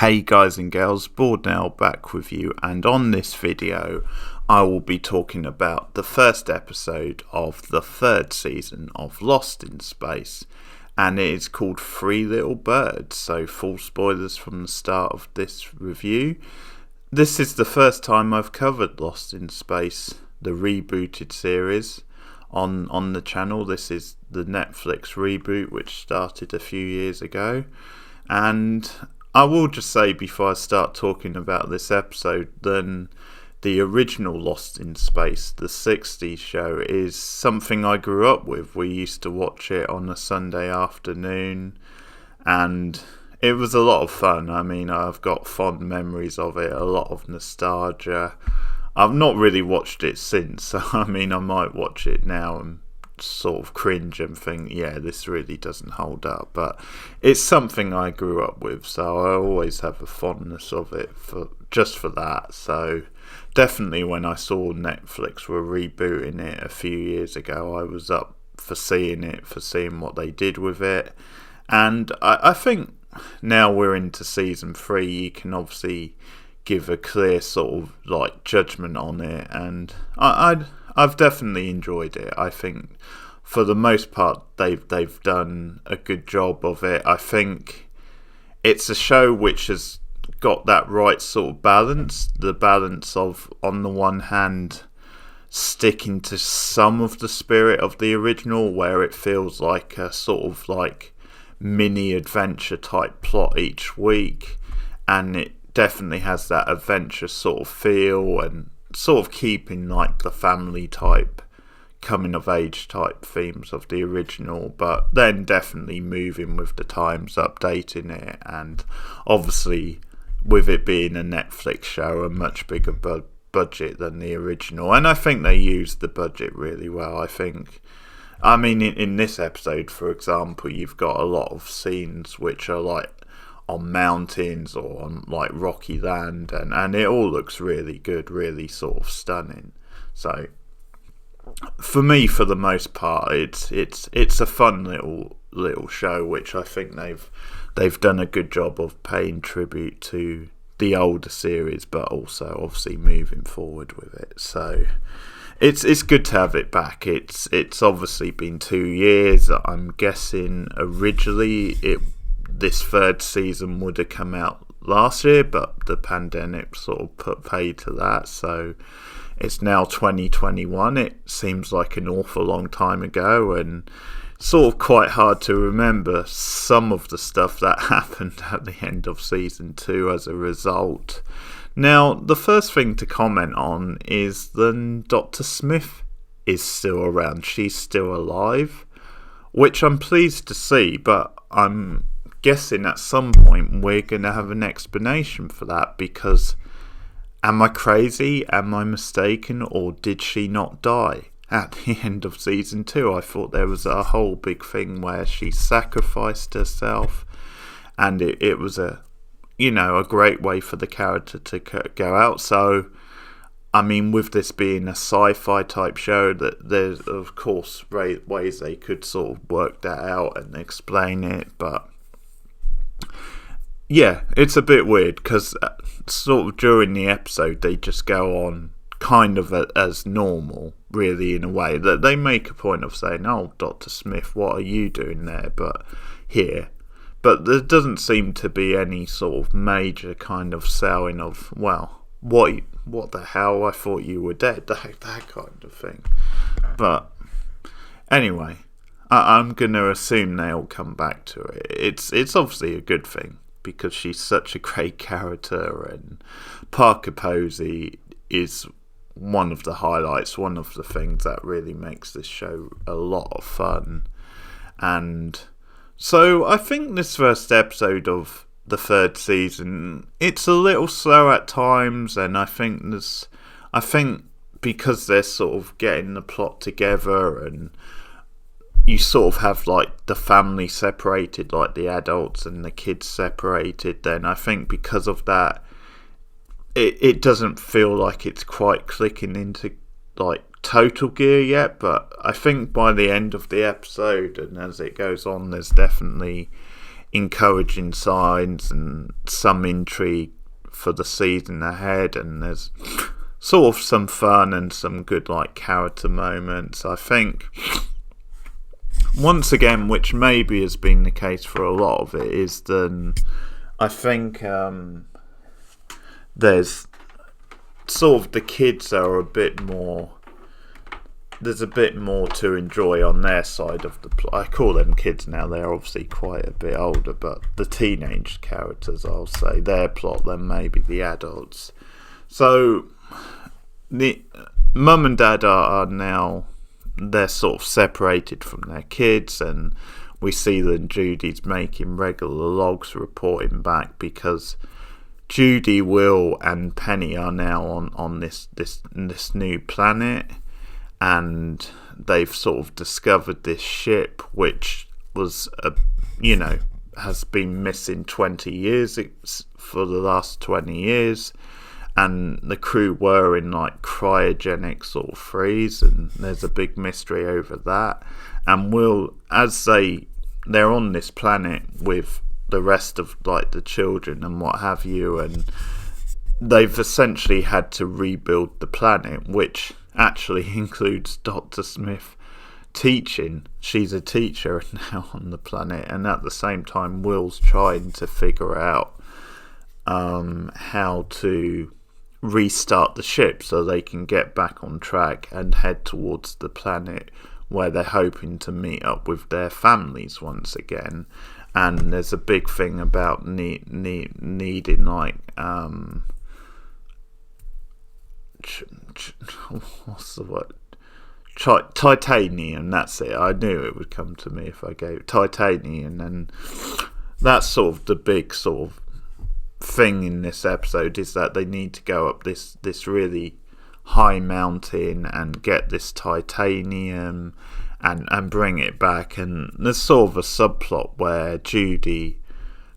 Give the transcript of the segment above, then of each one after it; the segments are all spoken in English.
Hey guys and girls, Bored Now back with you, and on this video I will be talking about the first episode of the third season of Lost in Space, and it is called Three Little Birds, so full spoilers from the start of this review. This is the first time I've covered Lost in Space, the rebooted series, on the channel. This is the Netflix reboot which started a few years ago, and I will just say before I start talking about this episode, then the original Lost in Space, the 60s show, is something I grew up with. We used to watch it on a Sunday afternoon, and it was a lot of fun. I mean, I've got fond memories of it, a lot of nostalgia. I've not really watched it since, so I mean, I might watch it now and sort of cringe and think, yeah, this really doesn't hold up, but it's something I grew up with, so I always have a fondness of it for that. So definitely when I saw Netflix were rebooting it a few years ago, I was up for seeing what they did with it. And I think now we're into season 3, you can obviously give a clear sort of like judgment on it, and I've definitely enjoyed it. I think for the most part they've done a good job of it. I think it's a show which has got that right sort of balance. The balance of, on the one hand, sticking to some of the spirit of the original, where it feels like a sort of like mini adventure type plot each week, and it definitely has that adventure sort of feel, and sort of keeping like the family type, coming of age type themes of the original, but then definitely moving with the times, updating it, and obviously with it being a Netflix show, a much bigger budget than the original, and I think they used the budget really well. I mean in this episode, for example, you've got a lot of scenes which are like on mountains or on like rocky land, and it all looks really good, really sort of stunning. So for me, for the most part, it's a fun little show which I think they've done a good job of paying tribute to the older series, but also obviously moving forward with it. So it's good to have it back. It's obviously been 2 years. I'm guessing originally this third season would have come out last year, but the pandemic sort of put paid to that, so it's now 2021. It seems like an awful long time ago, and sort of quite hard to remember some of the stuff that happened at the end of season 2 as a result. Now, the first thing to comment on is that Dr. Smith is still around. She's still alive, which I'm pleased to see, but I'm guessing at some point we're going to have an explanation for that, because am I crazy? Am I mistaken? Or did she not die at the end of season 2? I thought there was a whole big thing where she sacrificed herself, and it was a great way for the character to go out. So I mean, with this being a sci-fi type show, that there's of course ways they could sort of work that out and explain it, but yeah, it's a bit weird, because sort of during the episode they just go on kind of as normal, really, in a way that they make a point of saying, oh, Dr. Smith, what are you doing there? But there doesn't seem to be any sort of major kind of selling of, well, what the hell, I thought you were dead, that kind of thing. But anyway, I'm going to assume they'll come back to it. It's obviously a good thing, because she's such a great character, and Parker Posey is one of the highlights, one of the things that really makes this show a lot of fun. And so I think this first episode of the third season, it's a little slow at times, and I think because they're sort of getting the plot together, and you sort of have like the family separated, like the adults and the kids separated, then I think because of that it doesn't feel like it's quite clicking into like total gear yet. But I think by the end of the episode and as it goes on, there's definitely encouraging signs and some intrigue for the season ahead, and there's sort of some fun and some good like character moments. I think once again, which maybe has been the case for a lot of it, is then I think there's sort of the kids are a bit more. There's a bit more to enjoy on their side of the plot. I call them kids now, they're obviously quite a bit older, but the teenage characters, I'll say, their plot than maybe the adults. So, the mum and dad are now, they're sort of separated from their kids, and we see that Judy's making regular logs reporting back because Judy, Will and Penny are now on this new planet. And they've sort of discovered this ship, which was, has been missing 20 years for the last 20 years. And the crew were in like cryogenic sort of freeze, and there's a big mystery over that. And Will, as they're on this planet with the rest of like the children and what have you, and they've essentially had to rebuild the planet, which actually includes Dr. Smith teaching. She's a teacher now on the planet, and at the same time Will's trying to figure out how to restart the ship so they can get back on track and head towards the planet where they're hoping to meet up with their families once again. And there's a big thing about needing like what's the word? Titanium, that's it. I knew it would come to me if I gave it titanium, and that's sort of the big sort of thing in this episode, is that they need to go up this really high mountain and get this titanium and bring it back. And there's sort of a subplot where Judy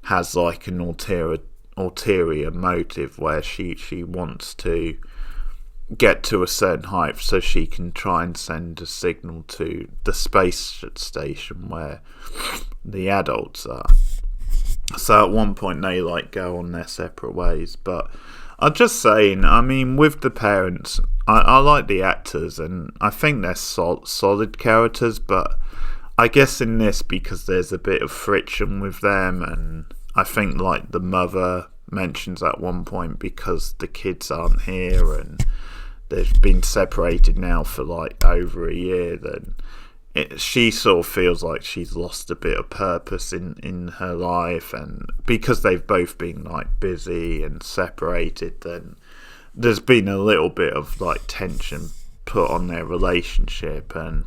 has like an ulterior motive where she wants to get to a certain height so she can try and send a signal to the space station where the adults are. So at one point they like go on their separate ways. But I'm just saying, I mean, with the parents, I like the actors and I think they're solid characters, but I guess in this, because there's a bit of friction with them, and I think like the mother mentions at one point, because the kids aren't here and they've been separated now for like over a year, then she sort of feels like she's lost a bit of purpose in her life, and because they've both been like busy and separated, then there's been a little bit of like tension put on their relationship. And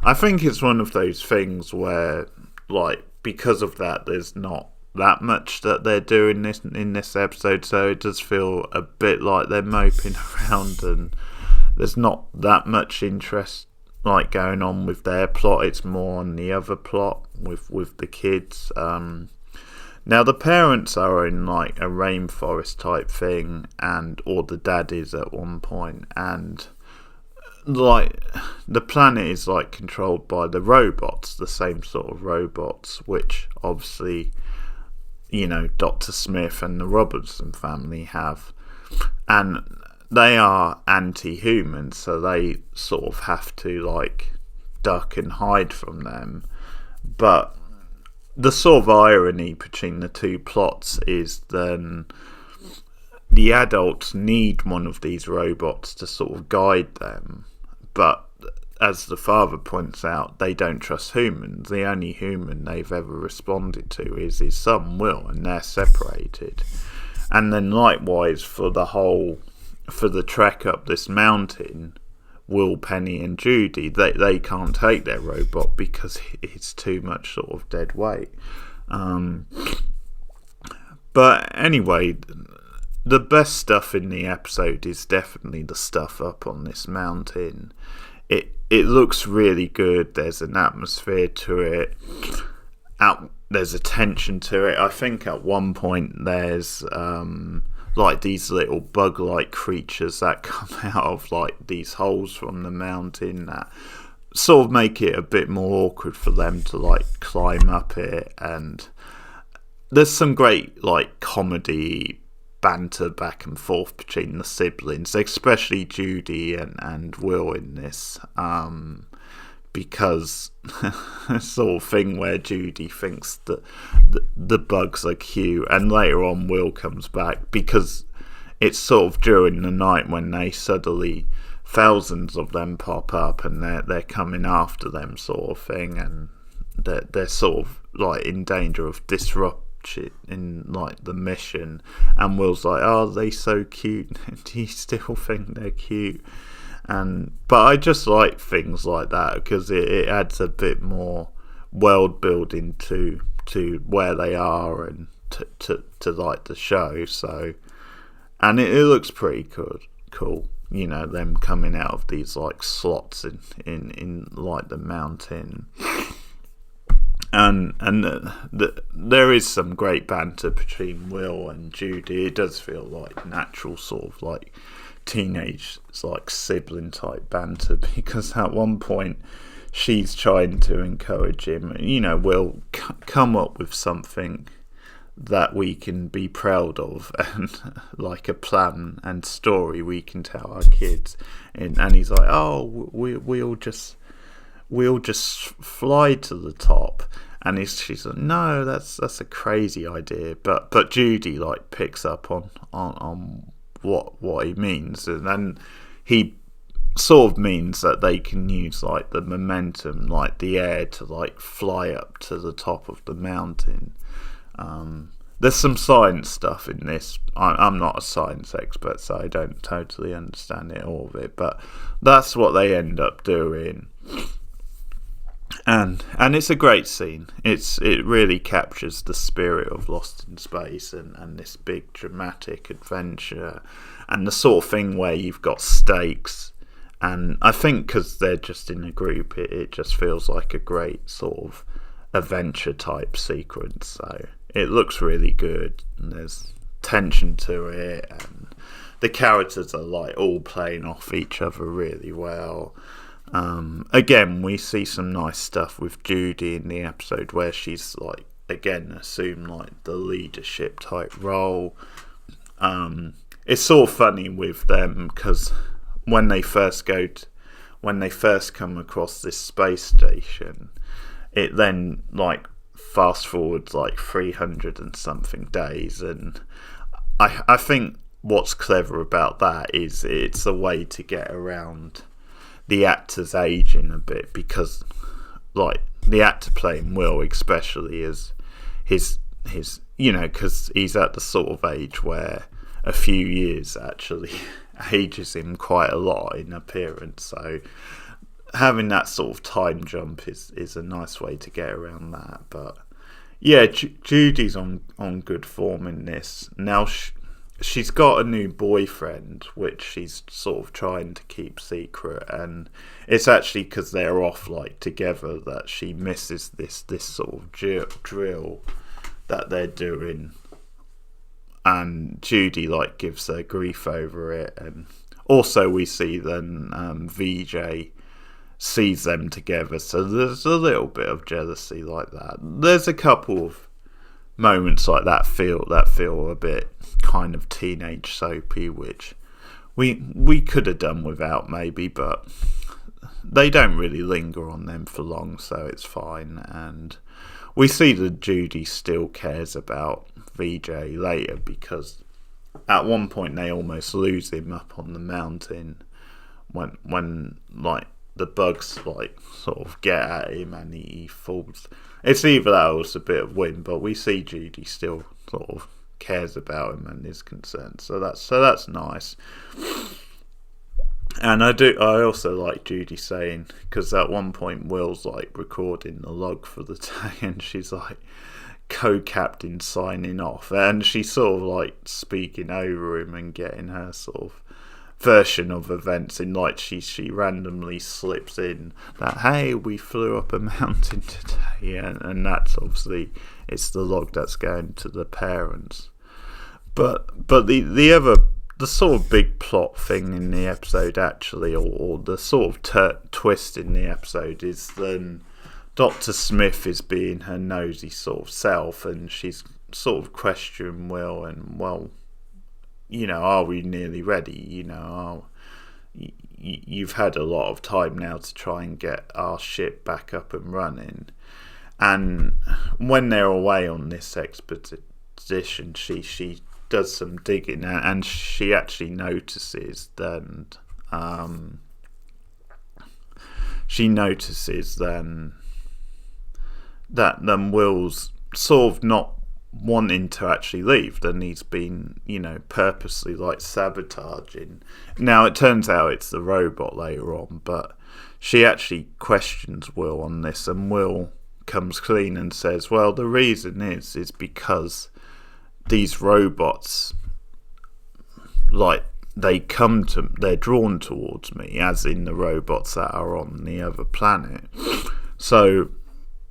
I think it's one of those things where like because of that there's not that much that they're doing in this episode, so it does feel a bit like they're moping around and there's not that much interest like going on with their plot. It's more on the other plot with the kids. Now the parents are in like a rainforest type thing, or the dad is at one point, and like the planet is like controlled by the robots, the same sort of robots which obviously, you know, Dr. Smith and the Robertson family have, and they are anti-human, so they sort of have to like duck and hide from them. But the sort of irony between the two plots is then the adults need one of these robots to sort of guide them, but as the father points out, they don't trust humans. The only human they've ever responded to is his son Will, and they're separated. And then likewise for the trek up this mountain, Will, Penny and Judy, they can't take their robot because it's too much sort of dead weight. But anyway, the best stuff in the episode is definitely the stuff up on this mountain. It looks really good. There's an atmosphere to it. There's a tension to it. I think at one point there's like these little bug-like creatures that come out of like these holes from the mountain that sort of make it a bit more awkward for them to like climb up it. And there's some great like comedy banter back and forth between the siblings, especially Judy and Will in this, because sort of thing where Judy thinks that the bugs are cute, and later on Will comes back because it's sort of during the night when they suddenly thousands of them pop up and they're coming after them sort of thing, and they're sort of like in danger of disruption in like the mission, and Will's like, "Oh, are they so cute? Do you still think they're cute?" But I just like things like that because it adds a bit more world building to where they are and to like the show. So, and it looks pretty cool. You know, them coming out of these like slots in like the mountain. And there is some great banter between Will and Judy. It does feel like natural sort of like teenage like sibling type banter, because at one point she's trying to encourage him, you know, Will, come up with something that we can be proud of, and like a plan and story we can tell our kids. And he's like, "Oh, we'll just fly to the top." And she's like, "No, that's a crazy idea." But Judy like picks up on what he means, and then he sort of means that they can use like the momentum, like the air, to like fly up to the top of the mountain. There's some science stuff in this. I'm not a science expert, so I don't totally understand all of it, but that's what they end up doing. And it's a great scene. It really captures the spirit of Lost in Space and this big dramatic adventure, and the sort of thing where you've got stakes. And I think because they're just in a group, it just feels like a great sort of adventure type sequence. So it looks really good, and there's tension to it, and the characters are like all playing off each other really well. Again, we see some nice stuff with Judy in the episode where she's like, again, assumed like the leadership type role. It's sort of funny with them because when they first come across this space station, it then like fast forwards like 300 and something days, and I think what's clever about that is it's a way to get around the actor's aging a bit, because like the actor playing Will especially is his you know, because he's at the sort of age where a few years actually ages him quite a lot in appearance, so having that sort of time jump is a nice way to get around that. But yeah, Judy's on good form in this. Now she's got a new boyfriend, which she's sort of trying to keep secret, and it's actually because they're off like together that she misses this sort of drill that they're doing, and Judy like gives her grief over it. And also we see then VJ sees them together, so there's a little bit of jealousy like that. There's a couple of moments like that feel a bit kind of teenage soapy, which we could have done without maybe, but they don't really linger on them for long, so it's fine. And we see that Judy still cares about VJ later, because at one point they almost lose him up on the mountain when like the bugs like sort of get at him and he falls. It's either that or it's a bit of wind, but we see Judy still sort of cares about him and is concerned. So that's nice. And I also like Judy saying, because at one point Will's like recording the log for the day, and she's like co-captain signing off, and she's sort of like speaking over him and getting her sort of version of events in, like she randomly slips in that, hey, we flew up a mountain today, and that's obviously it's the log that's going to the parents. But the sort of big plot thing in the episode actually, or the sort of twist in the episode, is then Dr. Smith is being her nosy sort of self, and she's sort of question Will and, well, are we nearly ready? You've had a lot of time now to try and get our ship back up and running. And when they're away on this expedition, she does some digging, and she actually notices that Will's sort of not wanting to actually leave, then he's been, purposely sabotaging. Now it turns out it's the robot later on, but she actually questions Will on this, and Will comes clean and says, well, the reason is because these robots, they're drawn towards me, as in the robots that are on the other planet. So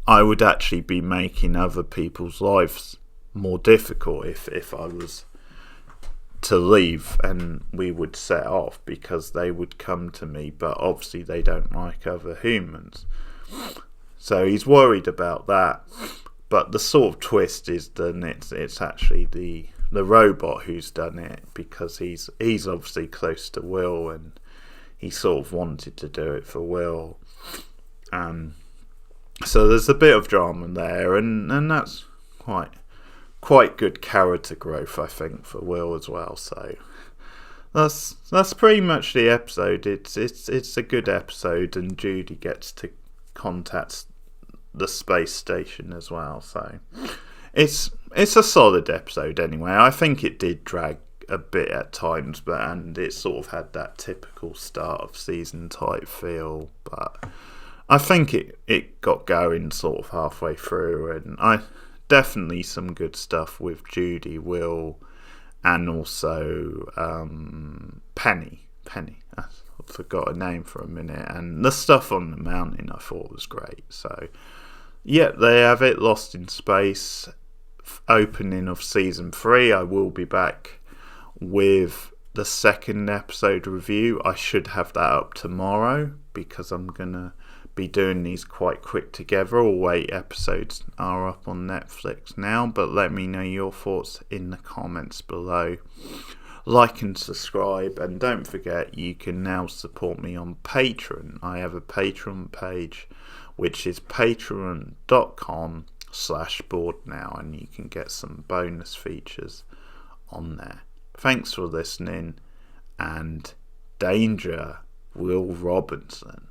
I would actually be making other people's lives more difficult if I was to leave, and we would set off, because they would come to me, but obviously they don't like other humans. So he's worried about that. But the sort of twist is that it's actually the robot who's done it, because he's obviously close to Will, and he sort of wanted to do it for Will. So there's a bit of drama there, and that's quite good character growth, I think, for Will as well. So that's pretty much the episode. It's a good episode, and Judy gets to contact the space station as well. So it's a solid episode anyway. I think it did drag a bit at times, and it sort of had that typical start of season type feel, but I think it got going sort of halfway through, and definitely some good stuff with Judy, Will, and also Penny. I forgot her name for a minute, and the stuff on the mountain I thought was great. So yeah, they have it, Lost in Space, opening of season 3. I will be back with the second episode review. I should have that up tomorrow, because I'm gonna be doing these quite quick together. All 8 episodes are up on Netflix now, but let me know your thoughts in the comments below. Like and subscribe, and don't forget you can now support me on Patreon. I have a Patreon page, which is patreon.com/borednow, and you can get some bonus features on there. Thanks for listening, and danger, Will Robinson.